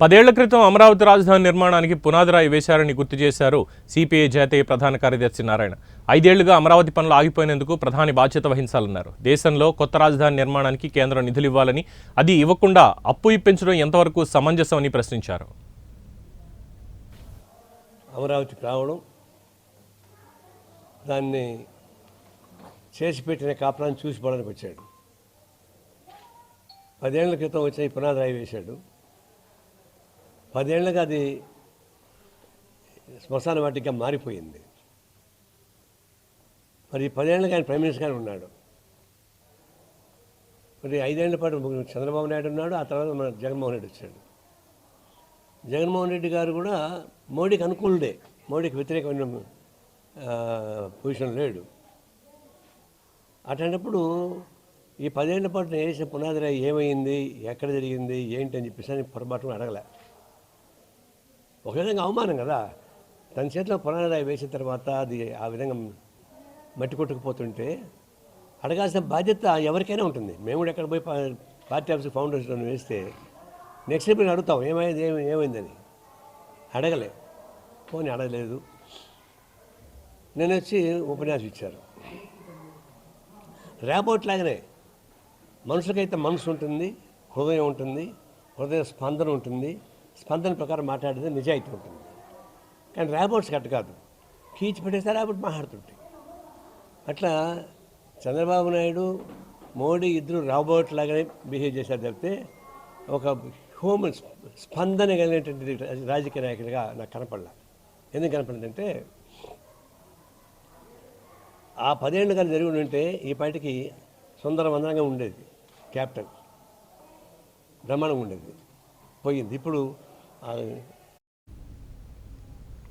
10 ఏళ్ల క్రితం అమరావతి రాజధాని నిర్మాణానికి పునాదిరాయి వేశారని గుర్తు చేశారు సిపిఐ జాతీయ ప్రధాన కార్యదర్శి నారాయణ. 5 ఏళ్లుగా అమరావతి పనులు ఆగిపోయినందుకు ప్రధాని బాధ్యత వహించాలన్నారు. దేశంలో కొత్త రాజధాని నిర్మాణానికి కేంద్రం నిధులు ఇవ్వాలని, అది ఇవ్వకుండా అప్పు ఇప్పించడం ఎంతవరకు సమంజసమని ప్రశ్నించారు. అమరావతికి రావడం, దాన్ని చేసి పెట్టిన కాపురాన్ని చూసిపోవడానికి వచ్చాడు. 10 ఏళ్ల క్రితం వచ్చి పునాదిరాయి వేశాడు. 10 ఏళ్ళగా అది శ్మశాన వాటిగా మారిపోయింది. మరి 10 ఏళ్ళగా ఆయన ప్రైమ్ మినిస్టర్గానే ఉన్నాడు. మరి 5 ఏళ్ల పాటు చంద్రబాబు నాయుడు ఉన్నాడు. ఆ తర్వాత మన జగన్మోహన్ రెడ్డి వచ్చాడు. జగన్మోహన్ రెడ్డి గారు కూడా మోడీకి అనుకూలుడే, మోడీకి వ్యతిరేకమైన పొజిషన్ లేడు. అటువంటిప్పుడు ఈ 10 ఏళ్ల పాటు నేను వేసిన పునాదిరాయి ఏమైంది, ఎక్కడ జరిగింది, ఏంటి అని చెప్పేసి పొరపాటును అడగలే. ఒక విధంగా అవమానం కదా. తన చేతిలో పునాదిరాయి వేసిన తర్వాత అది ఆ విధంగా మట్టి కొట్టుకుపోతుంటే అడగాల్సిన బాధ్యత ఎవరికైనా ఉంటుంది. మేము కూడా ఎక్కడ పోయి పార్టీ ఆఫీస్ ఫౌండేషన్ వేస్తే నెక్స్ట్ మీరు అడుగుతాం ఏమైందని. అడగలే, పోనీ అడగలేదు. నేను వచ్చి ఉపన్యాసం ఇచ్చారు. ర్యాపోర్ట్ లాగానే మనుషులకైతే మనసు ఉంటుంది, హృదయం ఉంటుంది, హృదయ స్పందన ఉంటుంది. స్పందన ప్రకారం మాట్లాడేది నిజాయితీ ఉంటుంది. కానీ ర్యాపోర్ట్స్ కట్ట కాదు, కీచి పెట్టేస్తే ర్యాపోర్ట్ మాట్లాడుతుంటాయి. అట్లా చంద్రబాబు నాయుడు, మోడీ ఇద్దరు రాబోట్ లాగానే బిహేవ్ చేశారు తప్పితే ఒక హ్యూమన్ స్పందన కలిగినటువంటి రాజకీయ నాయకుడిగా నాకు కనపడలే. ఎందుకు కనపడిందంటే ఆ 10 ఏళ్ళు కానీ జరిగి ఉంటే ఈ పాటికి సుందరవందనంగా ఉండేది, క్యాపిటల్ బ్రహ్మాండంగా ఉండేది. పోయింది. ఇప్పుడు